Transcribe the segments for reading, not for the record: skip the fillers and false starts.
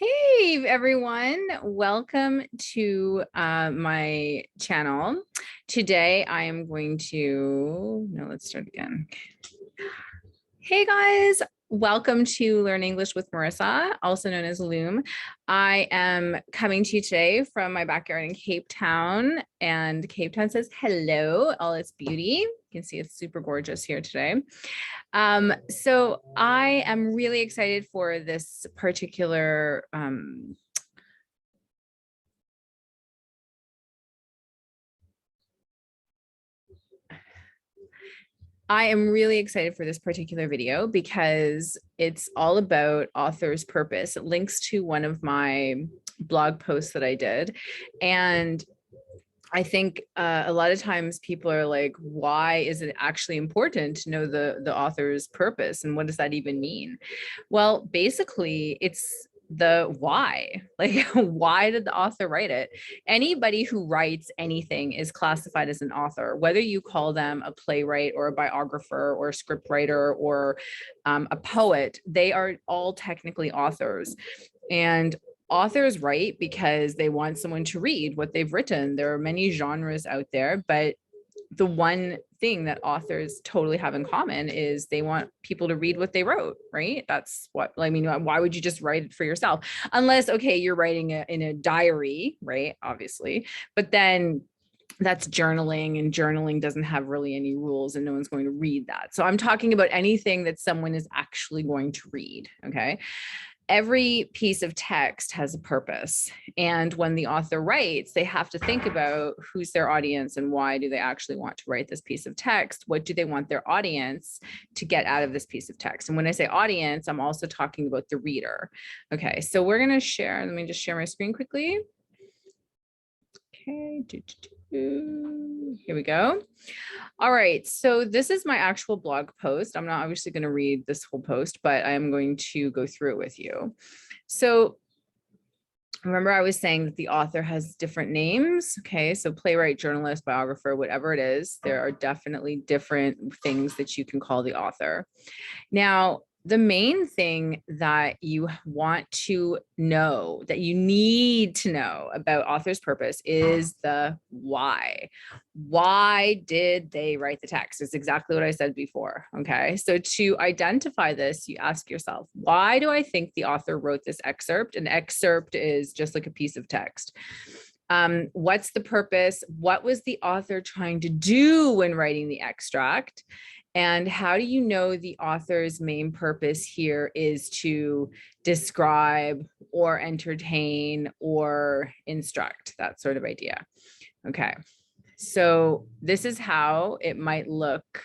Hey everyone, welcome to my channel. Today I am going to, no, let's start again. Hey guys, welcome to Learn English with Marissa, also known as Loom. I am coming to you today from my backyard in Cape Town, and Cape Town says hello, all its beauty. You can see it's super gorgeous here today. So I am really excited for this particular I am really excited for this particular video because it's all about author's purpose. It links to one of my blog posts that I did. And I think a lot of times people are like, why is it actually important to know the author's purpose? And what does that even mean? Well, basically, it's the why. Like, why did the author write it? Anybody who writes anything is classified as an author, whether you call them a playwright or a biographer or a script writer or a poet, they are all technically authors. And authors write because they want someone to read what they've written. There are many genres out there, but the one thing that authors totally have in common is they want people to read what they wrote, right? That's what, I mean, why would you just write it for yourself? Unless, okay, you're writing it in a diary, right? Obviously, but then that's journaling, and journaling doesn't have really any rules and no one's going to read that. So I'm talking about anything that someone is actually going to read, okay? Every piece of text has a purpose. And when the author writes, they have to think about who's their audience and why do they actually want to write this piece of text? What do they want their audience to get out of this piece of text? And when I say audience, I'm also talking about the reader. Okay, so we're going to share, let me just share my screen quickly. Okay, here we go. All right, so this is my actual blog post. I'm not obviously going to read this whole post, but I am going to go through it with you. So remember I was saying that the author has different names. Okay, so playwright, journalist, biographer, whatever it is, there are definitely different things that you can call the author. Now, the main thing that you want to know, that you need to know about author's purpose is the why. Why did they write the text? It's exactly what I said before. Okay, so to identify this, you ask yourself, why do I think the author wrote this excerpt? An excerpt is just like a piece of text. What's the purpose? What was the author trying to do when writing the extract? And how do you know the author's main purpose here is to describe or entertain or instruct, that sort of idea? Okay, so this is how it might look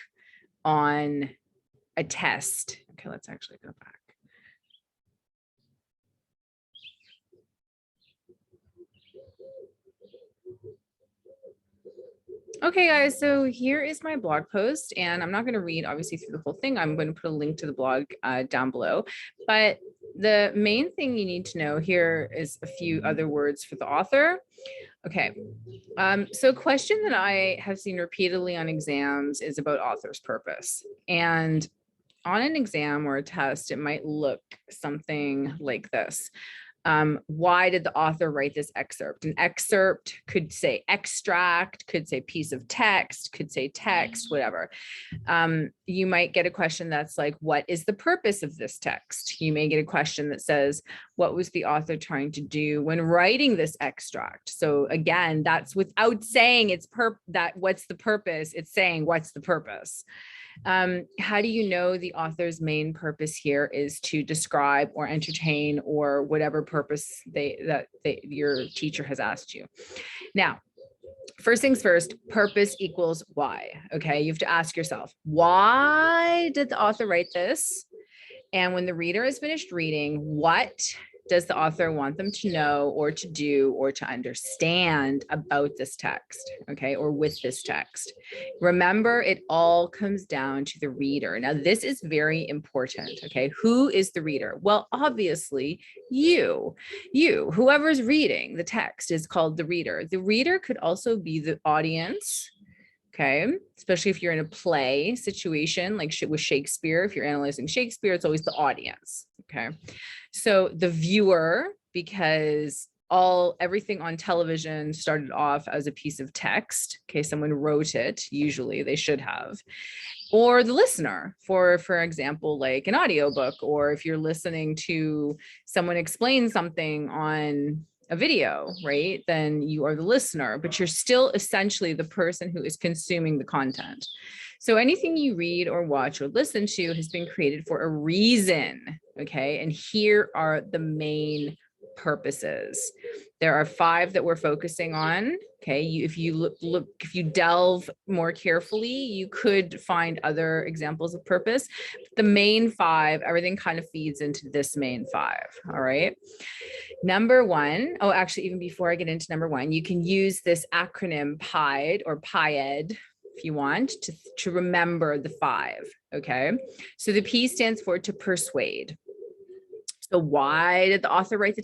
on a test. Okay, let's actually go back. Okay, guys, so here is my blog post, and I'm not going to read obviously through the whole thing. I'm going to put a link to the blog down below, but the main thing you need to know here is a few other words for the author. Okay, so a question that I have seen repeatedly on exams is about author's purpose. And on an exam or a test, it might look something like this. Why did the author write this excerpt? An excerpt could say extract, could say piece of text, could say text, whatever. You might get a question that's like, what is the purpose of this text? You may get a question that says, what was the author trying to do when writing this extract? So again, that's without saying it's what's the purpose? It's saying, what's the purpose? How do you know the author's main purpose here is to describe or entertain or whatever purpose your teacher has asked you? Now, first things first, purpose equals why. Okay, you have to ask yourself, why did the author write this? And when the reader is finished reading, what does the author want them to know or to do or to understand about this text, okay, or with this text? Remember, it all comes down to the reader. Now, this is very important, okay? Who is the reader? Well, obviously, you, whoever's reading the text is called the reader. The reader could also be the audience, okay, especially if you're in a play situation like with Shakespeare. If you're analyzing Shakespeare, it's always the audience, okay? So the viewer because everything on television started off as a piece of text. Okay, someone wrote it, usually they should have, or the listener, for example, like an audiobook, or if you're listening to someone explain something on a video, right, then you are the listener, but you're still essentially the person who is consuming the content. So anything you read or watch or listen to has been created for a reason. Okay, and here are the main purposes. There are 5 that we're focusing on. Okay, if you look, if you delve more carefully, you could find other examples of purpose. The main 5, everything kind of feeds into this main 5. All right. Number 1, oh, actually, even before I get into number 1, you can use this acronym PIED or PIED if you want to remember the 5. Okay, so the P stands for to persuade. So why did the author write the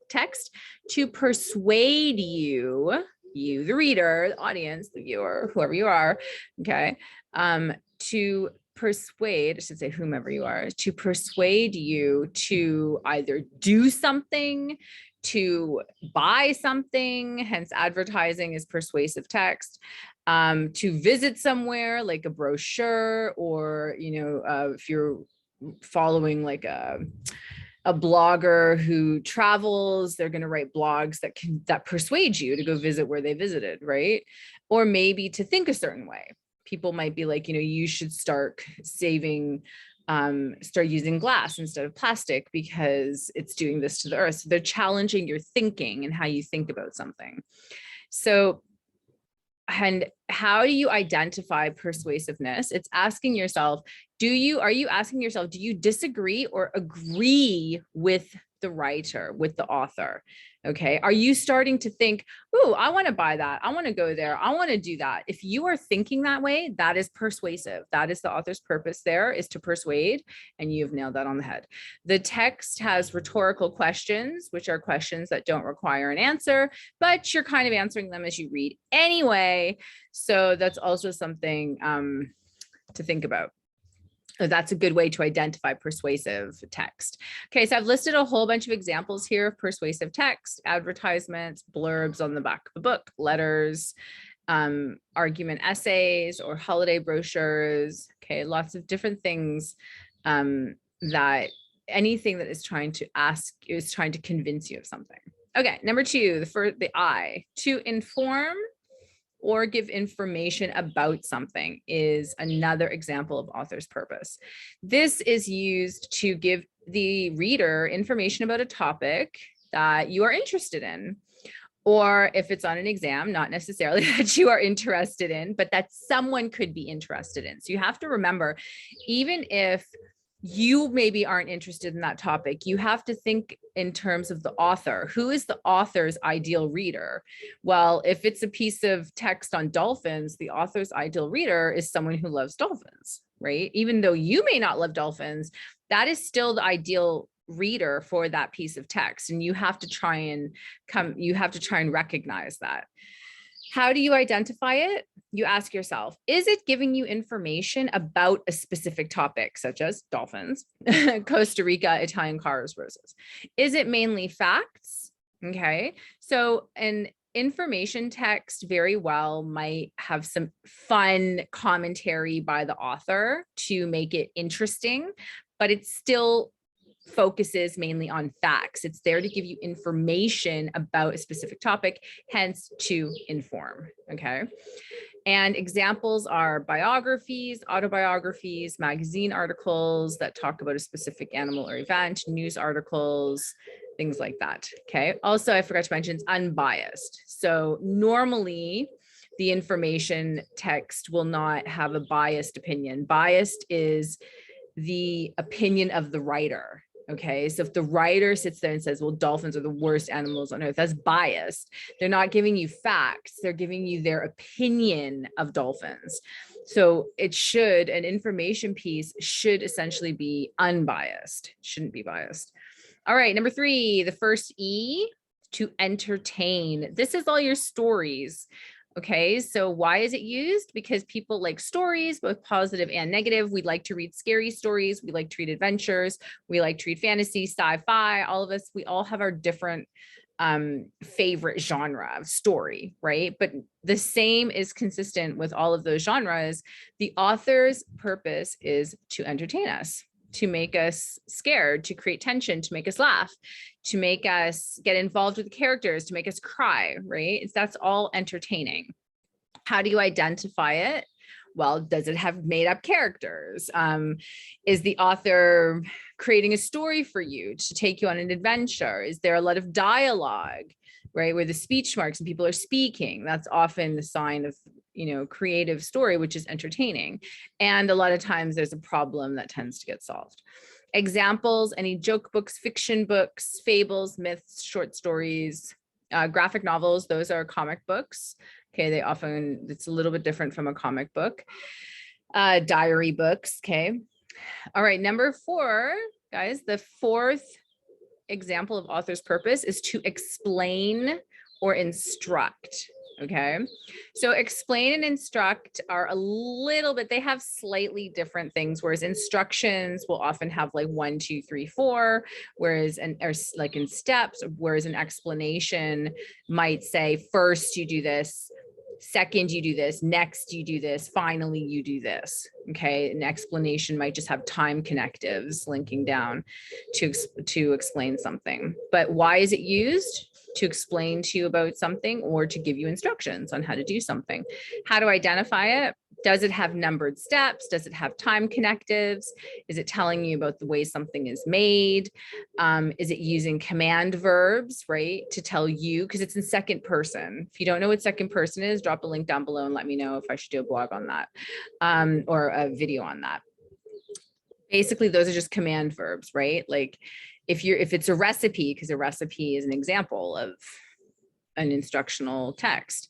text? To persuade you, the reader, the audience, the viewer, whoever you are, okay, to persuade, I should say whomever you are, to persuade you to either do something, to buy something, hence advertising is persuasive text, to visit somewhere like a brochure, or, if you're following like a blogger who travels, they're going to write blogs that persuade you to go visit where they visited, right? Or maybe to think a certain way. People might be like, you should start saving, start using glass instead of plastic because it's doing this to the earth. So they're challenging your thinking and how you think about something. So, and how do you identify persuasiveness? It's asking yourself, are you asking yourself, do you disagree or agree with the writer, with the author? Okay. Are you starting to think, oh, I want to buy that. I want to go there. I want to do that. If you are thinking that way, that is persuasive. That is the author's purpose there, is to persuade. And you've nailed that on the head. The text has rhetorical questions, which are questions that don't require an answer, but you're kind of answering them as you read anyway. So that's also something to think about. That's a good way to identify persuasive text. Okay, so I've listed a whole bunch of examples here of persuasive text: advertisements, blurbs on the back of the book, letters, argument essays, or holiday brochures. Okay, lots of different things that anything that is trying to convince you of something. Okay, number 2, the I, to inform or give information about something, is another example of author's purpose. This is used to give the reader information about a topic that you are interested in, or if it's on an exam, not necessarily that you are interested in, but that someone could be interested in. So you have to remember, even if you maybe aren't interested in that topic, you have to think in terms of the author. Who is the author's ideal reader? Well, if it's a piece of text on dolphins, the author's ideal reader is someone who loves dolphins, right? Even though you may not love dolphins, that is still the ideal reader for that piece of text. And you have to try and recognize that. How do you identify it? You ask yourself, is it giving you information about a specific topic, such as dolphins, Costa Rica, Italian cars, roses? Is it mainly facts? Okay, so an information text very well might have some fun commentary by the author to make it interesting, but it's still focuses mainly on facts. It's there to give you information about a specific topic, hence to inform. Okay. And examples are biographies, autobiographies, magazine articles that talk about a specific animal or event, news articles, things like that. Okay. Also, I forgot to mention, it's unbiased. So normally the information text will not have a biased opinion. Biased is the opinion of the writer. Okay, so if the writer sits there and says, well, dolphins are the worst animals on earth, that's biased. They're not giving you facts, they're giving you their opinion of dolphins. So an information piece should essentially be unbiased, shouldn't be biased. All right, number 3, the first E, to entertain. This is all your stories. Okay, so why is it used? Because people like stories, both positive and negative. We like to read scary stories. We like to read adventures. We like to read fantasy, sci-fi. All of us, we all have our different favorite genre of story, right? But the same is consistent with all of those genres. The author's purpose is to entertain us, to make us scared, to create tension, to make us laugh, to make us get involved with the characters, to make us cry, right? That's all entertaining. How do you identify it? Well, does it have made up characters? Is the author creating a story for you to take you on an adventure? Is there a lot of dialogue, right? Where the speech marks and people are speaking? That's often the sign of, creative story, which is entertaining. And a lot of times there's a problem that tends to get solved. Examples, any joke books, fiction books, fables, myths, short stories, graphic novels, those are comic books. Okay, it's a little bit different from a comic book. Diary books, okay. All right, number 4, guys, the 4th example of author's purpose is to explain or instruct. Okay, so explain and instruct are a little bit, they have slightly different things, whereas instructions will often have like 1, 2, 3, 4, whereas or like in steps, whereas an explanation might say, first you do this, second you do this, next you do this, finally you do this. Okay, an explanation might just have time connectives linking down to explain something. But why is it used? To explain to you about something or to give you instructions on how to do something. How to identify it? Does it have numbered steps? Does it have time connectives? Is it telling you about the way something is made? Is it using command verbs, right? To tell you, because it's in second person. If you don't know what second person is, drop a link down below and let me know if I should do a blog on that or a video on that. Basically, those are just command verbs, right? Like if it's a recipe, because a recipe is an example of an instructional text.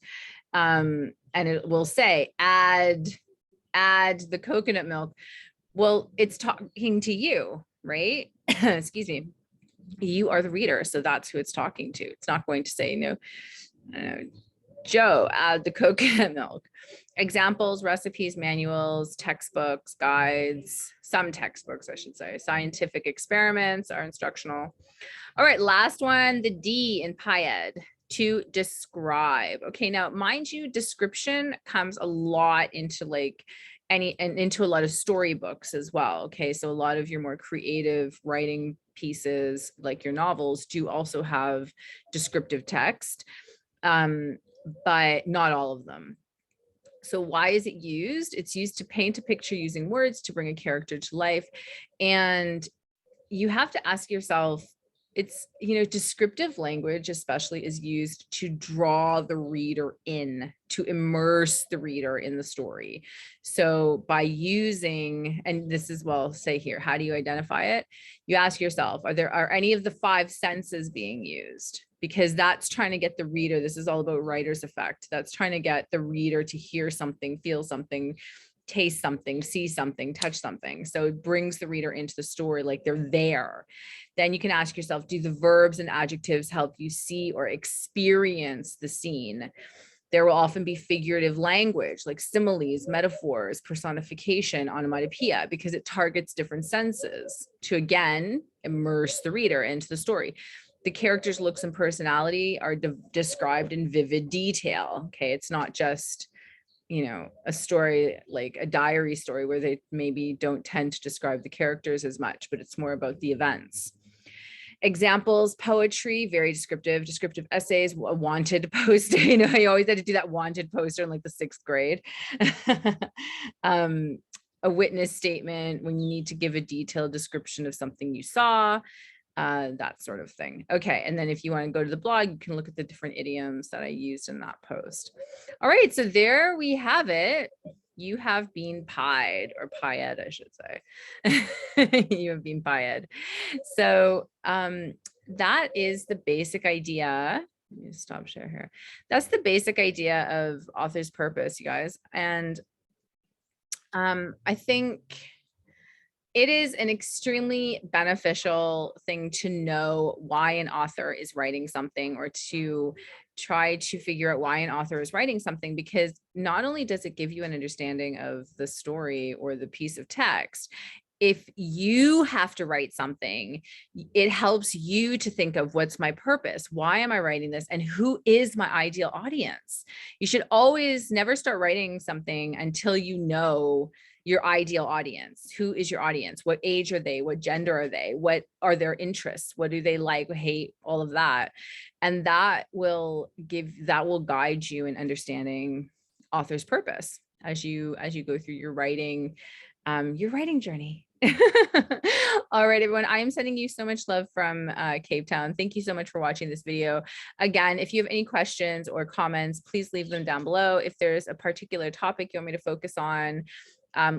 And it will say, add the coconut milk. Well, it's talking to you, right? Excuse me. You are the reader. So that's who it's talking to. It's not going to say, Joe, add the coconut milk. Examples, recipes, manuals, textbooks, guides, some textbooks, I should say. Scientific experiments are instructional. All right, last one, the D in PIED, to describe. Okay, now mind you, description comes a lot into into a lot of storybooks as well. Okay, so a lot of your more creative writing pieces, like your novels, do also have descriptive text, but not all of them. So why is it used? It's used to paint a picture using words to bring a character to life. And you have to ask yourself, it's, descriptive language especially is used to draw the reader in, to immerse the reader in the story. So by using, and this is, well, say here, how do you identify it? You ask yourself, are any of the 5 senses being used? Because that's trying to get the reader, this is all about writer's effect, that's trying to get the reader to hear something, feel something, taste something, see something, touch something. So it brings the reader into the story like they're there. Then you can ask yourself, do the verbs and adjectives help you see or experience the scene? There will often be figurative language like similes, metaphors, personification, onomatopoeia, because it targets different senses to, again, immerse the reader into the story. The characters' looks and personality are described in vivid detail. Okay, it's not just, a story like a diary story where they maybe don't tend to describe the characters as much, but it's more about the events. Examples, poetry, very descriptive essays, a wanted post. I always had to do that wanted poster in like the 6th grade. A witness statement when you need to give a detailed description of something you saw. That sort of thing. Okay, and then if you want to go to the blog, you can look at the different idioms that I used in that post. All right, so there we have it. You have been pied, or pied, I should say. You have been pied. So that is the basic idea. Let me stop share here. That's the basic idea of author's purpose, you guys. And I think It is an extremely beneficial thing to know why an author is writing something, or to try to figure out why an author is writing something, because not only does it give you an understanding of the story or the piece of text, if you have to write something, it helps you to think of, what's my purpose? Why am I writing this? And who is my ideal audience? You should always never start writing something until you know your ideal audience. Who is your audience? What age are they? What gender are they? What are their interests? What do they like, hate, all of that? And that will guide you in understanding author's purpose as you go through your writing journey. All right, everyone, I am sending you so much love from Cape Town. Thank you so much for watching this video. Again, if you have any questions or comments, please leave them down below. If there's a particular topic you want me to focus on,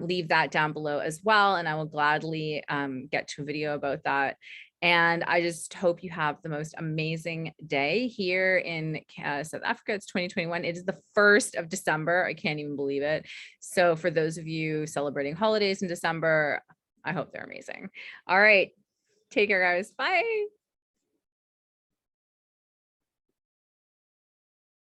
leave that down below as well, and I will gladly get to a video about that. And I just hope you have the most amazing day here in South Africa. It's 2021. It is the 1st of December. I can't even believe it. So for those of you celebrating holidays in December, I hope they're amazing. All right. Take care, guys. Bye.